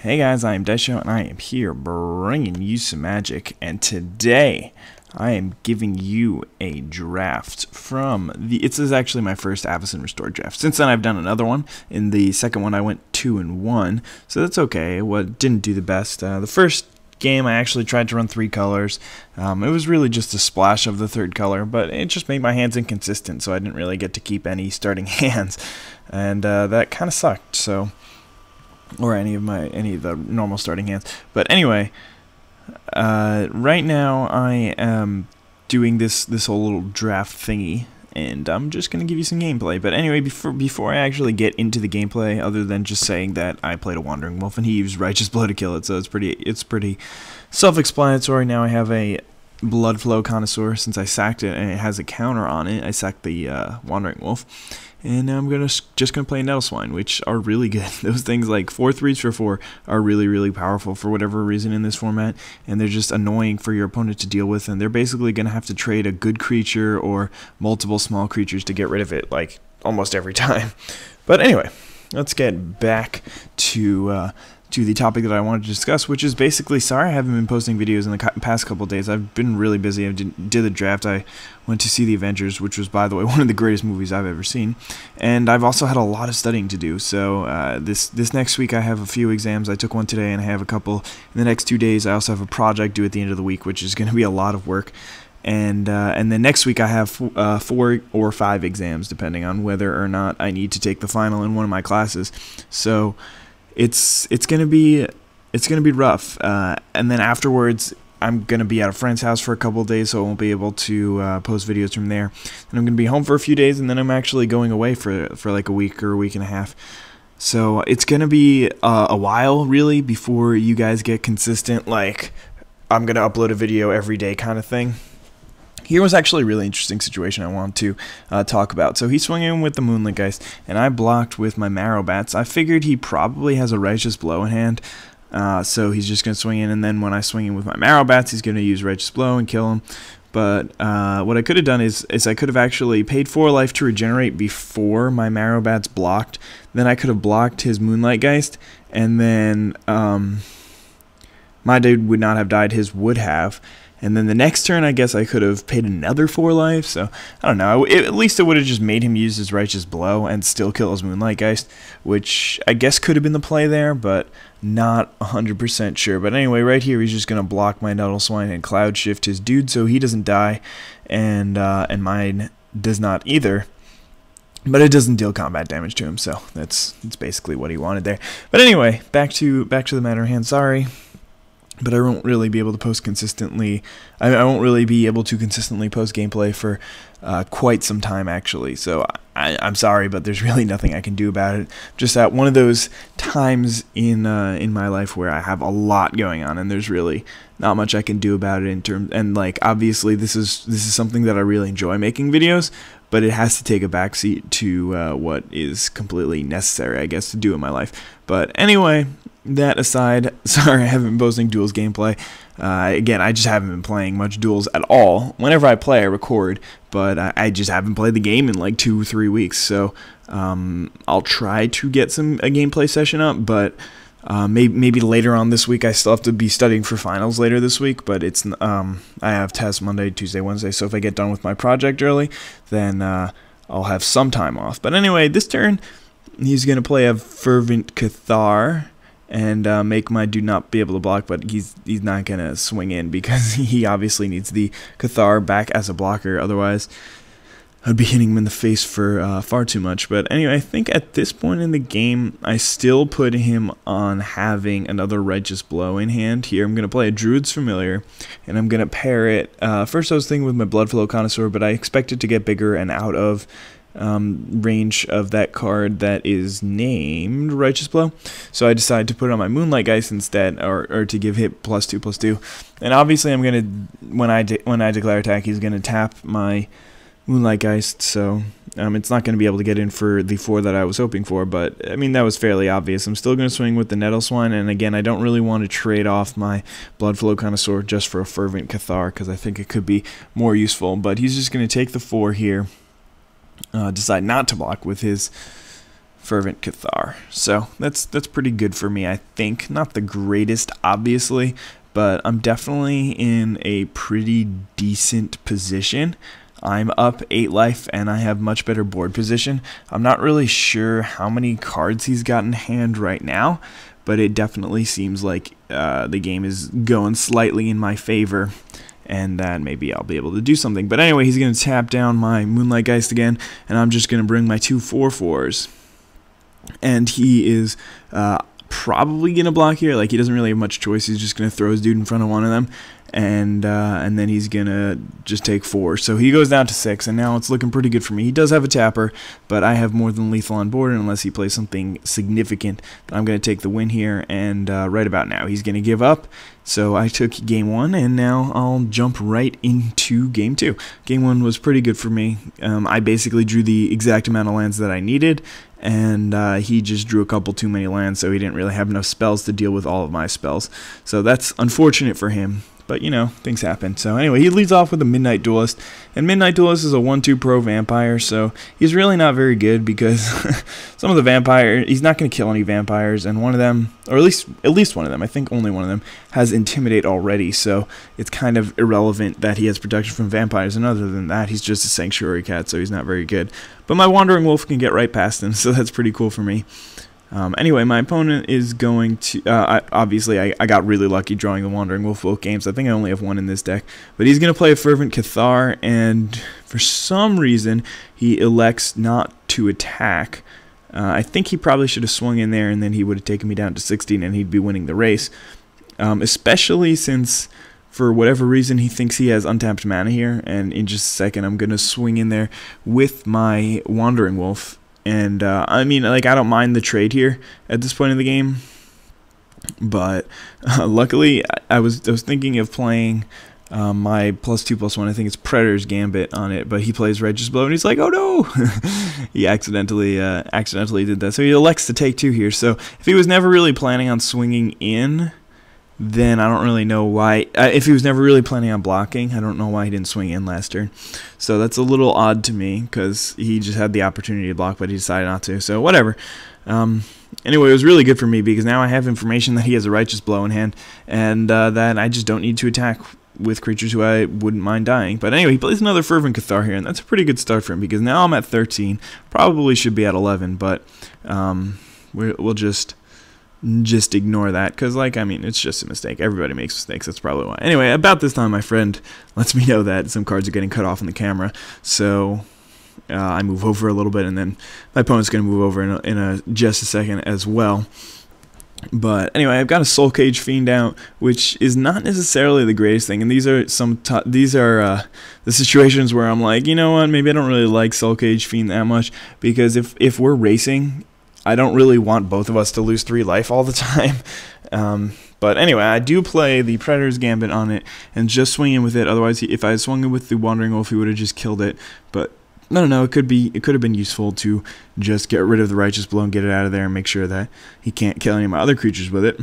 Hey guys, I am IzDaisho and I am here bringing you some magic, and today I am giving you a draft from this is actually my first Avacyn Restored draft. Since then I've done another one. In the second one I went 2-1, so that's okay. Didn't do the best. The first game I actually tried to run 3 colors. It was really just a splash of the third color, but it just made my hands inconsistent, so I didn't really get to keep any starting hands, and that kind of sucked. So. Or any of the normal starting hands. But anyway, right now I am doing this whole little draft thingy, and I'm just gonna give you some gameplay. But anyway, before I actually get into the gameplay, other than just saying that I played a Wandering Wolf and he used Righteous Blow to kill it, so it's pretty self-explanatory. Now I have a Blood Flow Connoisseur since I sacked it, and it has a counter on it. I sacked the Wandering Wolf. And now I'm just gonna play Nettle Swine, which are really good. Those things like 4/3s for 4 are really powerful for whatever reason in this format, and they're just annoying for your opponent to deal with. And they're basically gonna have to trade a good creature or multiple small creatures to get rid of it, like almost every time. But anyway, let's get back to the topic that I wanted to discuss, which is basically, sorry I haven't been posting videos in the past couple days. I've been really busy. I did the draft. I went to see The Avengers, which was, by the way, one of the greatest movies I've ever seen. And I've also had a lot of studying to do. So this next week I have a few exams. I took one today, and I have a couple in the next 2 days. I also have a project due at the end of the week, which is going to be a lot of work. And then next week I have 4 or 5 exams, depending on whether or not I need to take the final in one of my classes. So it's gonna be rough, and then afterwards I'm gonna be at a friend's house for a couple of days, so I won't be able to post videos from there. And I'm gonna be home for a few days, and then I'm actually going away for like a week or a week and a half. So it's gonna be a while really before you guys get consistent, like I'm gonna upload a video every day kind of thing. Here was actually a really interesting situation I want to talk about. So he's swinging with the Moonlit Geist, and I blocked with my Marrow Bats. I figured he probably has a Righteous Blow in hand, so he's just going to swing in, and then when I swing in with my Marrow Bats, he's going to use Righteous Blow and kill him. But what I could have done is I could have actually paid 4 life to regenerate before my Marrow Bats blocked. Then I could have blocked his Moonlight Geist, and then my dude would not have died, his would have. And then the next turn, I guess I could have paid another 4 life, so I don't know. At least it would have just made him use his Righteous Blow and still kill his Moonlight Geist, which I guess could have been the play there, but not 100% sure. But anyway, right here, he's just going to block my Nettle Swine and Cloud Shift his dude so he doesn't die, and mine does not either. But it doesn't deal combat damage to him, so that's basically what he wanted there. But anyway, back to the matter at hand. Sorry, but I won't really be able to post consistently. I won't really be able to consistently post gameplay for quite some time, actually. So I'm sorry, but there's really nothing I can do about it. Just at one of those times in my life where I have a lot going on, and there's really not much I can do about it and like obviously this is something that I really enjoy, making videos, but it has to take a backseat to what is completely necessary, I guess, to do in my life. But anyway, that aside, sorry I haven't been posting Duels gameplay. Again, I just haven't been playing much Duels at all. Whenever I play, I record, but I just haven't played the game in like 2-3 weeks. So I'll try to get a gameplay session up, but maybe later on this week. I still have to be studying for finals later this week, but it's I have tests Monday, Tuesday, Wednesday. So if I get done with my project early, then I'll have some time off. But anyway, this turn he's gonna play a Fervent Cathar and make my dude not be able to block, but he's not gonna swing in because he obviously needs the Cathar back as a blocker. Otherwise, I'd be hitting him in the face for far too much. But anyway, I think at this point in the game, I still put him on having another Righteous Blow in hand. Here, I'm gonna play a Druid's Familiar, and I'm gonna pair it. First, I was thinking with my Blood Flow Connoisseur, but I expect it to get bigger and out of range of that card that is named Righteous Blow, so I decided to put it on my Moonlight Geist instead, or to give hit +2/+2. And obviously, I'm gonna when I declare attack, he's gonna tap my Moonlight Geist, so it's not gonna be able to get in for the 4 that I was hoping for. But I mean, that was fairly obvious. I'm still gonna swing with the Nettle Swine, and again, I don't really want to trade off my Blood Flow Connoisseur just for a Fervent Cathar because I think it could be more useful. But he's just gonna take the 4 here. Decide not to block with his Fervent Cathar. So that's pretty good for me, I think. Not the greatest, obviously, but I'm definitely in a pretty decent position. I'm up 8 life, and I have much better board position. I'm not really sure how many cards he's got in hand right now, but it definitely seems like the game is going slightly in my favor, and that maybe I'll be able to do something. But anyway, he's going to tap down my Moonlight Geist again, and I'm just going to bring my 2 4/4s. And he is probably going to block here. Like, he doesn't really have much choice. He's just going to throw his dude in front of one of them. And then he's going to just take 4. So he goes down to 6, and now it's looking pretty good for me. He does have a tapper, but I have more than lethal on board, and unless he plays something significant, I'm going to take the win here. And right about now, he's going to give up. So I took game 1, and now I'll jump right into game 2. Game 1 was pretty good for me. I basically drew the exact amount of lands that I needed, and he just drew a couple too many lands, so he didn't really have enough spells to deal with all of my spells. So that's unfortunate for him. But, you know, things happen. So, anyway, he leads off with a Midnight Duelist. And Midnight Duelist is a 1/2 pro vampire, so he's really not very good because some of the vampire, he's not going to kill any vampires, and one of them, or at least one of them, I think only one of them, has Intimidate already, so it's kind of irrelevant that he has protection from vampires, and other than that, he's just a Sanctuary Cat, so he's not very good. But my Wandering Wolf can get right past him, so that's pretty cool for me. Anyway, my opponent is going to, obviously I got really lucky drawing the Wandering Wolf both games. I think I only have one in this deck. But he's going to play a Fervent Cathar, and for some reason, he elects not to attack. I think he probably should have swung in there, and then he would have taken me down to 16, and he'd be winning the race. Especially since, for whatever reason, he thinks he has untapped mana here, and in just a second, I'm going to swing in there with my Wandering Wolf. And, I mean, like, I don't mind the trade here at this point in the game. But, luckily, I was thinking of playing my +2/+1, I think it's Predator's Gambit on it. But he plays Righteous Blow, and he's like, oh, no! He accidentally did that. So he elects to take 2 here. So if he was never really planning on swinging in, then I don't really know why. If he was never really planning on blocking, I don't know why he didn't swing in last turn. So that's a little odd to me, because he just had the opportunity to block, but he decided not to. So whatever. Anyway, it was really good for me, because now I have information that he has a Righteous Blow in hand, and that I just don't need to attack with creatures who I wouldn't mind dying. But anyway, he plays another Fervent Cathar here, and that's a pretty good start for him, because now I'm at 13. Probably should be at 11, but we'll just ignore that, because, like, I mean, it's just a mistake. Everybody makes mistakes. That's probably why. Anyway, about this time, my friend lets me know that some cards are getting cut off in the camera, so I move over a little bit, and then my opponent's going to move over in just a second as well. But anyway, I've got a Soul Cage Fiend out, which is not necessarily the greatest thing. And these are the situations where I'm like, you know what, maybe I don't really like Soul Cage Fiend that much, because if we're racing, I don't really want both of us to lose 3 life all the time. But anyway, I do play the Predator's Gambit on it and just swing in with it. Otherwise, if I had swung in with the Wandering Wolf, he would have just killed it. But I don't know, it could have been useful to just get rid of the Righteous Blow and get it out of there and make sure that he can't kill any of my other creatures with it.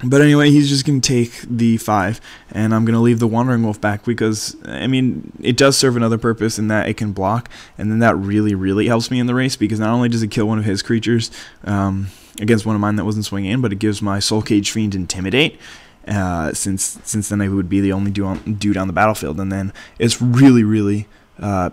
But anyway, he's just going to take the 5, and I'm going to leave the Wandering Wolf back because, I mean, it does serve another purpose in that it can block, and then that really, really helps me in the race, because not only does it kill one of his creatures against one of mine that wasn't swinging in, but it gives my Soul Cage Fiend Intimidate, since then I would be the only dude on the battlefield, and then it's really, really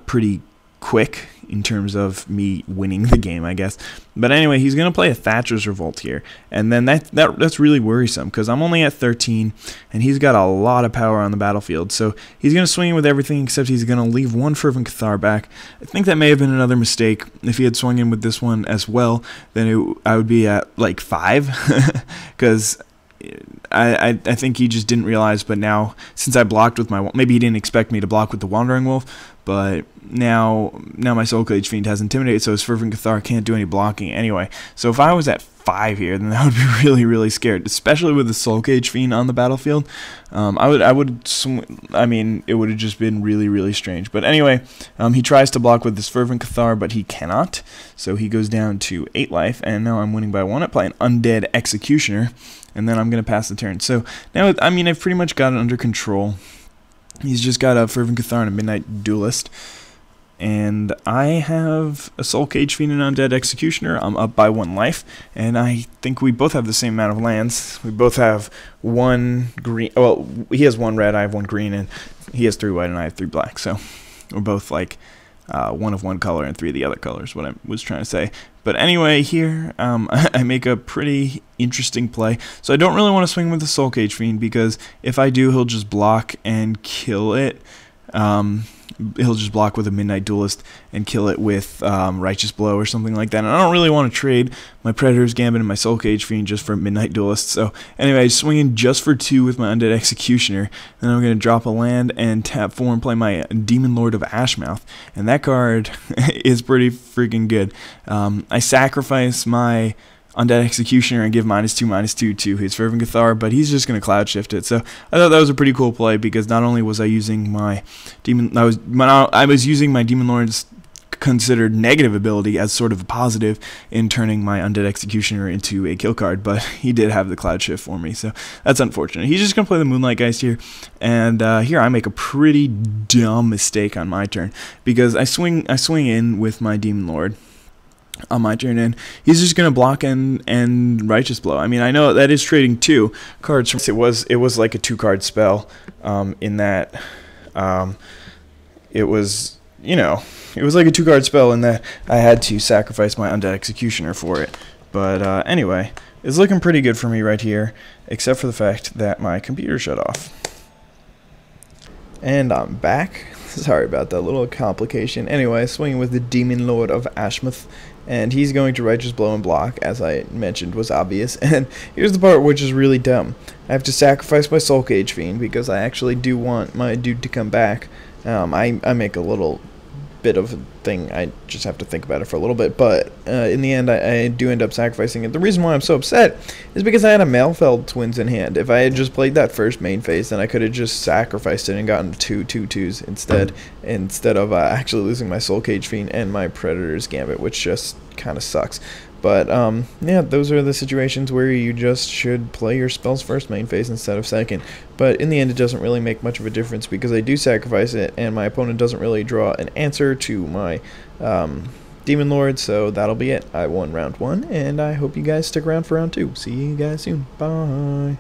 pretty quick in terms of me winning the game, I guess. But anyway, he's going to play a Thatcher's Revolt here, and then that's really worrisome, because I'm only at 13, and he's got a lot of power on the battlefield. So he's going to swing in with everything, except he's going to leave one Fervent Cathar back. I think that may have been another mistake. If he had swung in with this one as well, then I would be at like 5, because I think he just didn't realize. But now, since I blocked with my, maybe he didn't expect me to block with the Wandering Wolf, but now my Soul Cage Fiend has Intimidate, so his Fervent Cathar can't do any blocking anyway. So if I was at 5 here, then that would be really, really scared, especially with the Soul Cage Fiend on the battlefield. I mean, it would have just been really, really strange. But anyway, he tries to block with this Fervent Cathar, but he cannot. So he goes down to 8 life, and now I'm winning by 1. I play an Undead Executioner, and then I'm going to pass the turn. So now, I mean, I've pretty much got it under control. He's just got a Fervent Cathar and a Midnight Duelist. and I have a Soul Cage Fiend and Undead Executioner. I'm up by 1 life, and I think we both have the same amount of lands. We both have 1 green. Well, he has 1 red, I have 1 green, and he has 3 white, and I have 3 black. So we're both like 1 of 1 color and 3 of the other colors, what I was trying to say. But anyway, here I make a pretty interesting play. So I don't really want to swing with the Soul Cage Fiend, because if I do, he'll just block and kill it. He'll just block with a Midnight Duelist and kill it with Righteous Blow or something like that. And I don't really want to trade my Predator's Gambit and my Soul Cage Fiend just for Midnight Duelist. So anyway, swinging just for 2 with my Undead Executioner. Then I'm going to drop a land and tap 4 and play my Demon Lord of Ashmouth. And that card is pretty freaking good. I sacrifice my Undead Executioner and give -2/-2 to his Fervent Cathar, but he's just going to Cloud Shift it. So I thought that was a pretty cool play, because not only was I using my I was using my Demon Lord's considered negative ability as sort of a positive in turning my Undead Executioner into a kill card, but he did have the Cloud Shift for me, so that's unfortunate. He's just going to play the Moonlight Geist here, and here I make a pretty dumb mistake on my turn, because I swing in with my Demon Lord on my turn, and he's just gonna block and Righteous Blow. I mean, I know that is trading 2 cards. It was like a 2-card spell, in that it was, you know, it was like a 2-card spell in that I had to sacrifice my Undead Executioner for it. But anyway, it's looking pretty good for me right here, except for the fact that my computer shut off. And I'm back. Sorry about that little complication. Anyway, swinging with the Demon Lord of Ashmouth, and he's going to Righteous Blow and block, as I mentioned was obvious. And here's the part which is really dumb. I have to sacrifice my Soul Cage Fiend, because I actually do want my dude to come back. I make a little bit of a thing. I just have to think about it for a little bit, but in the end I do end up sacrificing it. The reason why I'm so upset is because I had a Malfeld Twins in hand. If I had just played that first main phase, then I could have just sacrificed it and gotten 2 2/2s instead of actually losing my Soul Cage Fiend and my Predator's Gambit, which just kind of sucks. But yeah, those are the situations where you just should play your spells first main phase instead of second. But in the end, it doesn't really make much of a difference, because I do sacrifice it, and my opponent doesn't really draw an answer to my Demon Lord. So that'll be it. I won round 1, and I hope you guys stick around for round 2. See you guys soon. Bye.